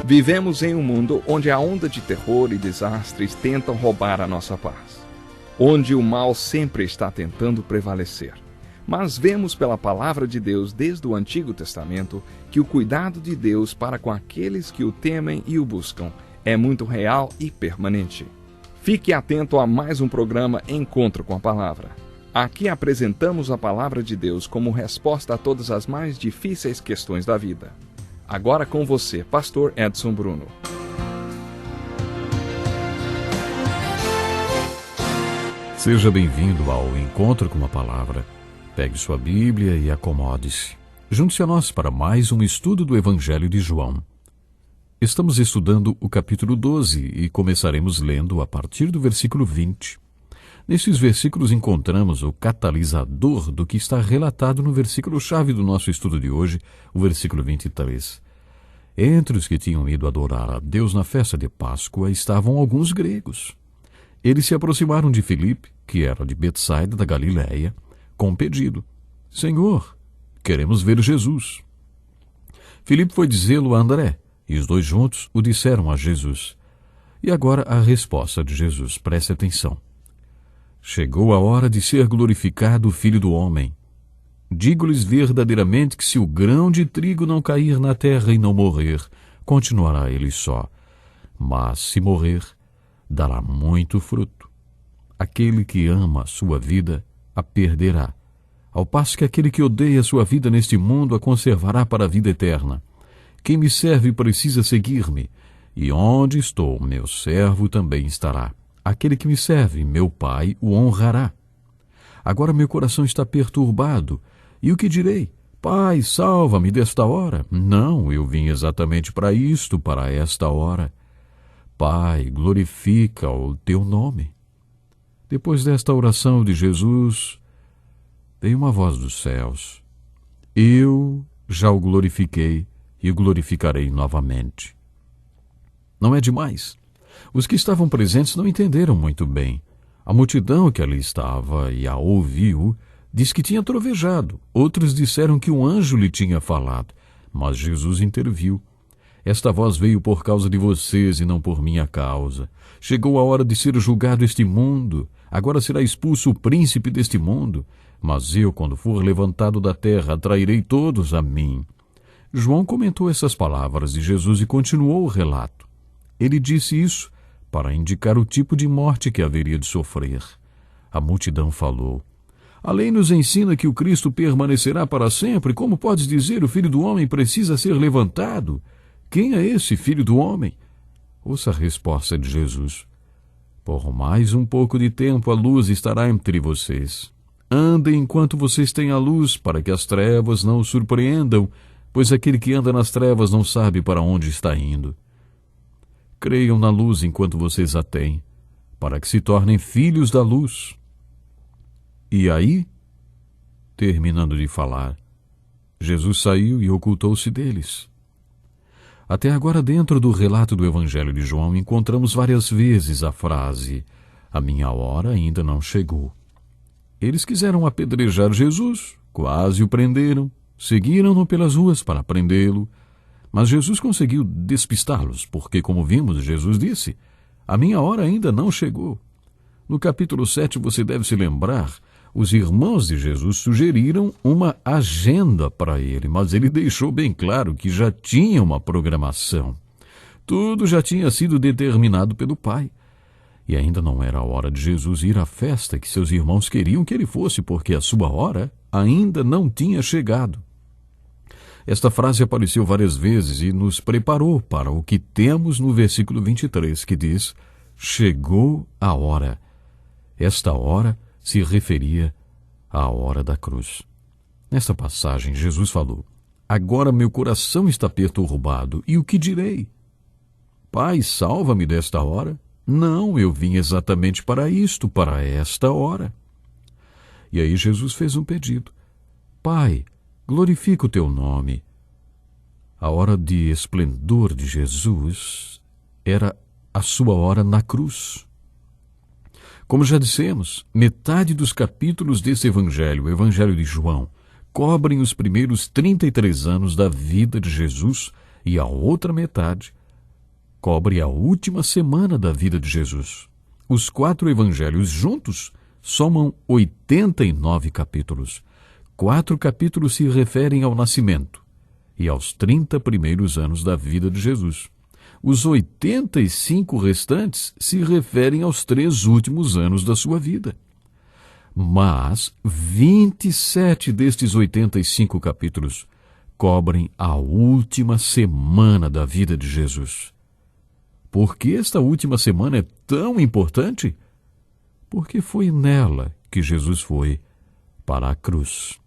Vivemos em um mundo onde a onda de terror e desastres tentam roubar a nossa paz, onde o mal sempre está tentando prevalecer. Mas vemos pela palavra de Deus desde o Antigo Testamento que o cuidado de Deus para com aqueles que o temem e o buscam é muito real e permanente. Fique atento a mais um programa Encontro com a Palavra. Aqui apresentamos a palavra de Deus como resposta a todas as mais difíceis questões da vida. Agora com você, Pastor Edson Bruno. Seja bem-vindo ao Encontro com a Palavra. Pegue sua Bíblia e acomode-se. Junte-se a nós para mais um estudo do Evangelho de João. Estamos estudando o capítulo 12 e começaremos lendo a partir do versículo 20. Nesses versículos encontramos o catalisador do que está relatado no versículo-chave do nosso estudo de hoje, o versículo 23. Entre os que tinham ido adorar a Deus na festa de Páscoa estavam alguns gregos. Eles se aproximaram de Filipe, que era de Betsaida da Galiléia, com um pedido: Senhor, queremos ver Jesus. Filipe foi dizê-lo a André, e os dois juntos o disseram a Jesus. E agora a resposta de Jesus, preste atenção. Chegou a hora de ser glorificado o Filho do Homem. Digo-lhes verdadeiramente que se o grão de trigo não cair na terra e não morrer, continuará ele só. Mas se morrer, dará muito fruto. Aquele que ama a sua vida, a perderá, ao passo que aquele que odeia a sua vida neste mundo a conservará para a vida eterna. Quem me serve precisa seguir-me, e onde estou, meu servo também estará. Aquele que me serve, meu Pai, o honrará. Agora meu coração está perturbado, e o que direi? Pai, salva-me desta hora. Não, eu vim exatamente para isto, para esta hora. Pai, glorifica o teu nome. Depois desta oração de Jesus, veio uma voz dos céus. Eu já o glorifiquei e o glorificarei novamente. Não é demais? Os que estavam presentes não entenderam muito bem. A multidão que ali estava e a ouviu diz que tinha trovejado. Outros disseram que um anjo lhe tinha falado. Mas Jesus interviu. Esta voz veio por causa de vocês e não por minha causa. Chegou a hora de ser julgado este mundo. Agora será expulso o príncipe deste mundo. Mas eu, quando for levantado da terra, atrairei todos a mim. João comentou essas palavras de Jesus e continuou o relato. Ele disse isso para indicar o tipo de morte que haveria de sofrer. A multidão falou: A lei nos ensina que o Cristo permanecerá para sempre. Como podes dizer o Filho do Homem precisa ser levantado? Quem é esse Filho do Homem? Ouça a resposta de Jesus. Por mais um pouco de tempo a luz estará entre vocês. Andem enquanto vocês têm a luz, para que as trevas não os surpreendam, pois aquele que anda nas trevas não sabe para onde está indo. Creiam na luz enquanto vocês a têm, para que se tornem filhos da luz. E aí, terminando de falar, Jesus saiu e ocultou-se deles. Até agora, dentro do relato do Evangelho de João, encontramos várias vezes a frase: a minha hora ainda não chegou. Eles quiseram apedrejar Jesus, quase o prenderam, seguiram-no pelas ruas para prendê-lo, mas Jesus conseguiu despistá-los, porque, como vimos, Jesus disse: a minha hora ainda não chegou. No capítulo 7, você deve se lembrar, os irmãos de Jesus sugeriram uma agenda para ele, mas ele deixou bem claro que já tinha uma programação. Tudo já tinha sido determinado pelo Pai. E ainda não era a hora de Jesus ir à festa que seus irmãos queriam que ele fosse, porque a sua hora ainda não tinha chegado. Esta frase apareceu várias vezes e nos preparou para o que temos no versículo 23, que diz: chegou a hora. Esta hora se referia à hora da cruz. Nesta passagem, Jesus falou: agora meu coração está perturbado, e o que direi? Pai, salva-me desta hora. Não, eu vim exatamente para isto, para esta hora. E aí Jesus fez um pedido: Pai, glorifica o teu nome. A hora de esplendor de Jesus era a sua hora na cruz. Como já dissemos, metade dos capítulos desse evangelho, o Evangelho de João, cobrem os primeiros 33 anos da vida de Jesus e a outra metade cobre a última semana da vida de Jesus. Os 4 evangelhos juntos somam 89 capítulos. 4 capítulos se referem ao nascimento e aos 30 primeiros anos da vida de Jesus. Os 85 restantes se referem aos 3 últimos anos da sua vida. Mas 27 destes 85 capítulos cobrem a última semana da vida de Jesus. Por que esta última semana é tão importante? Porque foi nela que Jesus foi para a cruz.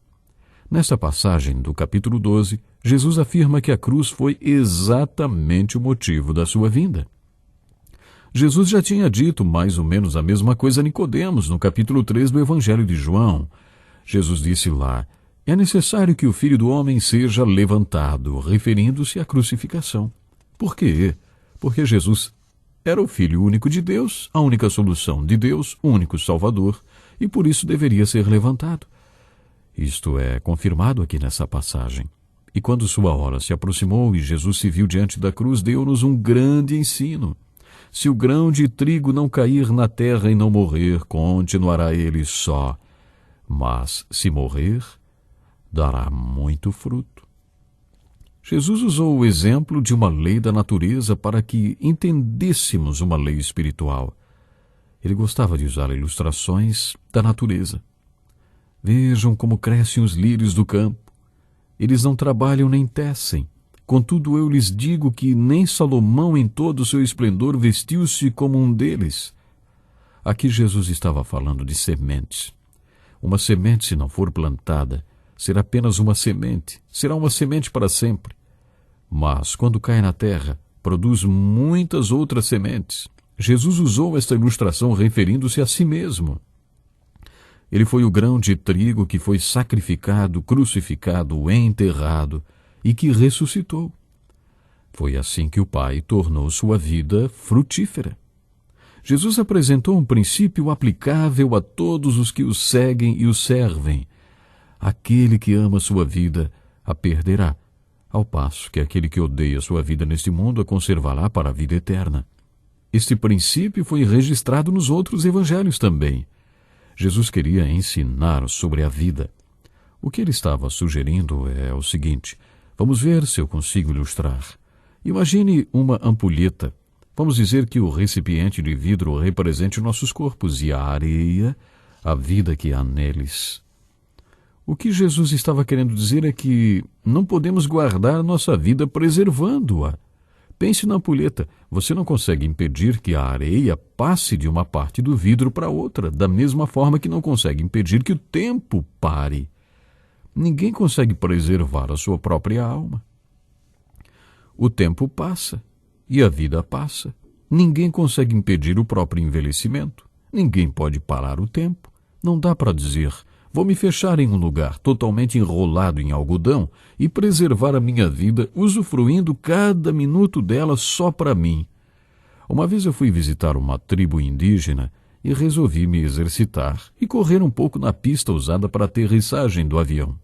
Nesta passagem do capítulo 12, Jesus afirma que a cruz foi exatamente o motivo da sua vinda. Jesus já tinha dito mais ou menos a mesma coisa a Nicodemos no capítulo 3 do Evangelho de João. Jesus disse lá: é necessário que o Filho do Homem seja levantado, referindo-se à crucificação. Por quê? Porque Jesus era o Filho único de Deus, a única solução de Deus, o único Salvador, e por isso deveria ser levantado. Isto é confirmado aqui nessa passagem. E quando sua hora se aproximou e Jesus se viu diante da cruz, deu-nos um grande ensino. Se o grão de trigo não cair na terra e não morrer, continuará ele só. Mas, se morrer, dará muito fruto. Jesus usou o exemplo de uma lei da natureza para que entendêssemos uma lei espiritual. Ele gostava de usar ilustrações da natureza. Vejam como crescem os lírios do campo. Eles não trabalham nem tecem. Contudo, eu lhes digo que nem Salomão em todo o seu esplendor vestiu-se como um deles. Aqui Jesus estava falando de sementes. Uma semente, se não for plantada, será apenas uma semente. Será uma semente para sempre. Mas, quando cai na terra, produz muitas outras sementes. Jesus usou esta ilustração referindo-se a si mesmo. Ele foi o grão de trigo que foi sacrificado, crucificado, enterrado e que ressuscitou. Foi assim que o Pai tornou sua vida frutífera. Jesus apresentou um princípio aplicável a todos os que o seguem e o servem. Aquele que ama sua vida a perderá, ao passo que aquele que odeia sua vida neste mundo a conservará para a vida eterna. Este princípio foi registrado nos outros evangelhos também. Jesus queria ensinar sobre a vida. O que ele estava sugerindo é o seguinte: vamos ver se eu consigo ilustrar. Imagine uma ampulheta. Vamos dizer que o recipiente de vidro represente nossos corpos e a areia, a vida que há neles. O que Jesus estava querendo dizer é que não podemos guardar nossa vida preservando-a. Pense na ampulheta. Você não consegue impedir que a areia passe de uma parte do vidro para outra, da mesma forma que não consegue impedir que o tempo pare. Ninguém consegue preservar a sua própria alma. O tempo passa e a vida passa. Ninguém consegue impedir o próprio envelhecimento. Ninguém pode parar o tempo. Não dá para dizer: vou me fechar em um lugar totalmente enrolado em algodão e preservar a minha vida, usufruindo cada minuto dela só para mim. Uma vez eu fui visitar uma tribo indígena e resolvi me exercitar e correr um pouco na pista usada para a aterrissagem do avião.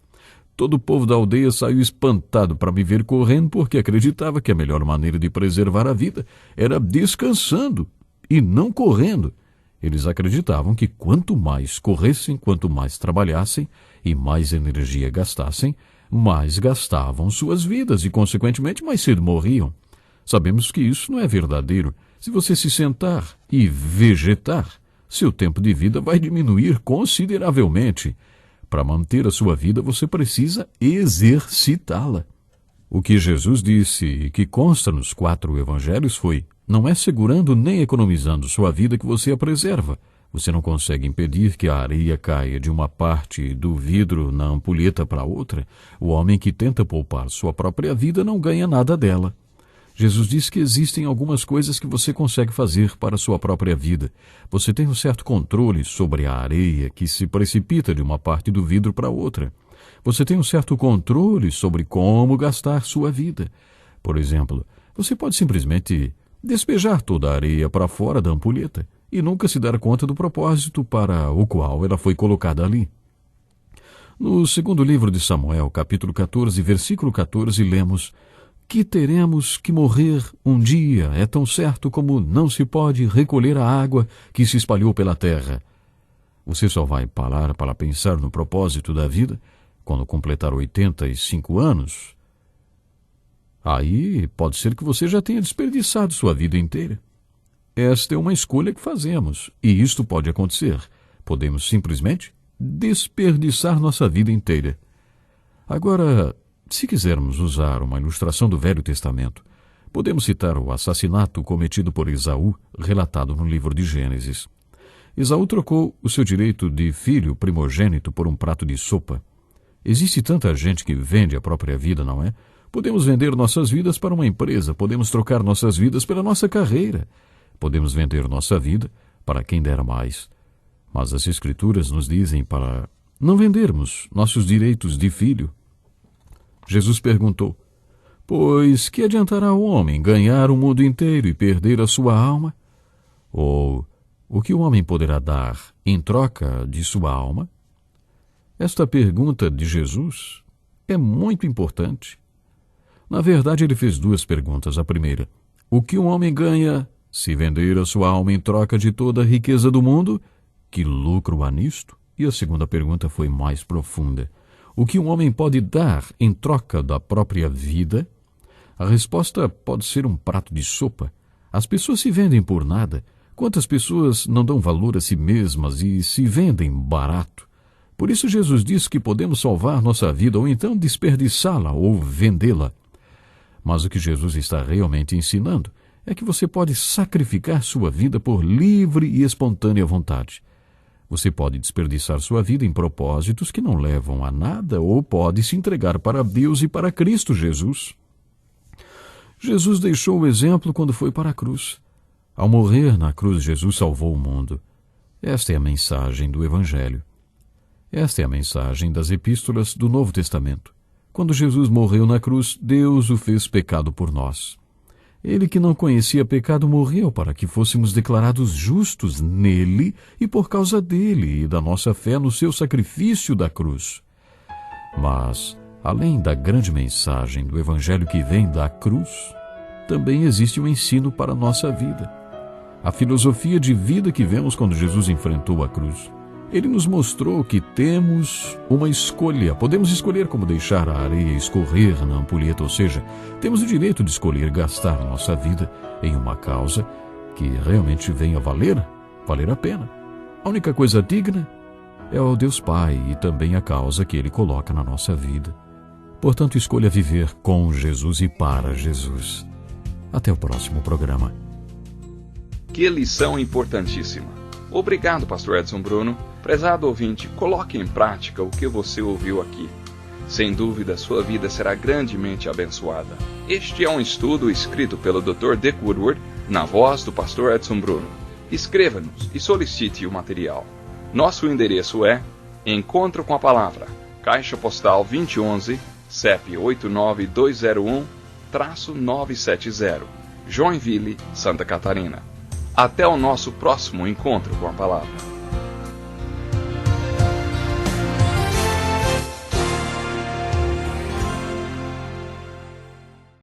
Todo o povo da aldeia saiu espantado para me ver correndo porque acreditava que a melhor maneira de preservar a vida era descansando e não correndo. Eles acreditavam que quanto mais corressem, quanto mais trabalhassem e mais energia gastassem, mais gastavam suas vidas e, consequentemente, mais cedo morriam. Sabemos que isso não é verdadeiro. Se você se sentar e vegetar, seu tempo de vida vai diminuir consideravelmente. Para manter a sua vida, você precisa exercitá-la. O que Jesus disse e que consta nos 4 evangelhos foi: não é segurando nem economizando sua vida que você a preserva. Você não consegue impedir que a areia caia de uma parte do vidro na ampulheta para outra. O homem que tenta poupar sua própria vida não ganha nada dela. Jesus diz que existem algumas coisas que você consegue fazer para a sua própria vida. Você tem um certo controle sobre a areia que se precipita de uma parte do vidro para outra. Você tem um certo controle sobre como gastar sua vida. Por exemplo, você pode simplesmente despejar toda a areia para fora da ampulheta e nunca se dar conta do propósito para o qual ela foi colocada ali. No segundo livro de Samuel, capítulo 14, versículo 14, lemos: que teremos que morrer um dia é tão certo como não se pode recolher a água que se espalhou pela terra. Você só vai parar para pensar no propósito da vida quando completar 85 anos. Aí pode ser que você já tenha desperdiçado sua vida inteira. Esta é uma escolha que fazemos, e isto pode acontecer. Podemos simplesmente desperdiçar nossa vida inteira. Agora, se quisermos usar uma ilustração do Velho Testamento, podemos citar o assassinato cometido por Esaú, relatado no livro de Gênesis. Esaú trocou o seu direito de filho primogênito por um prato de sopa. Existe tanta gente que vende a própria vida, não é? Podemos vender nossas vidas para uma empresa, podemos trocar nossas vidas pela nossa carreira, podemos vender nossa vida para quem der mais. Mas as Escrituras nos dizem para não vendermos nossos direitos de filho. Jesus perguntou: pois que adiantará o homem ganhar o mundo inteiro e perder a sua alma? Ou o que o homem poderá dar em troca de sua alma? Esta pergunta de Jesus é muito importante. Na verdade, ele fez duas perguntas. A primeira: o que um homem ganha se vender a sua alma em troca de toda a riqueza do mundo? Que lucro há nisto? E a segunda pergunta foi mais profunda: o que um homem pode dar em troca da própria vida? A resposta pode ser um prato de sopa. As pessoas se vendem por nada. Quantas pessoas não dão valor a si mesmas e se vendem barato? Por isso Jesus disse que podemos salvar nossa vida ou então desperdiçá-la ou vendê-la. Mas o que Jesus está realmente ensinando é que você pode sacrificar sua vida por livre e espontânea vontade. Você pode desperdiçar sua vida em propósitos que não levam a nada ou pode se entregar para Deus e para Cristo Jesus. Jesus deixou o exemplo quando foi para a cruz. Ao morrer na cruz, Jesus salvou o mundo. Esta é a mensagem do Evangelho. Esta é a mensagem das epístolas do Novo Testamento. Quando Jesus morreu na cruz, Deus o fez pecado por nós. Ele que não conhecia pecado morreu para que fôssemos declarados justos nele e por causa dele e da nossa fé no seu sacrifício da cruz. Mas, além da grande mensagem do Evangelho que vem da cruz, também existe um ensino para a nossa vida. A filosofia de vida que vemos quando Jesus enfrentou a cruz. Ele nos mostrou que temos uma escolha. Podemos escolher como deixar a areia escorrer na ampulheta, ou seja, temos o direito de escolher gastar nossa vida em uma causa que realmente venha valer a pena. A única coisa digna é o Deus Pai e também a causa que Ele coloca na nossa vida. Portanto, escolha viver com Jesus e para Jesus. Até o próximo programa. Que lição importantíssima! Obrigado, Pastor Edson Bruno. Prezado ouvinte, coloque em prática o que você ouviu aqui. Sem dúvida, sua vida será grandemente abençoada. Este é um estudo escrito pelo Dr. Dick Woodward, na voz do Pastor Edson Bruno. Escreva-nos e solicite o material. Nosso endereço é Encontro com a Palavra, Caixa Postal 2011, CEP 89201-970, Joinville, Santa Catarina. Até o nosso próximo encontro com a Palavra.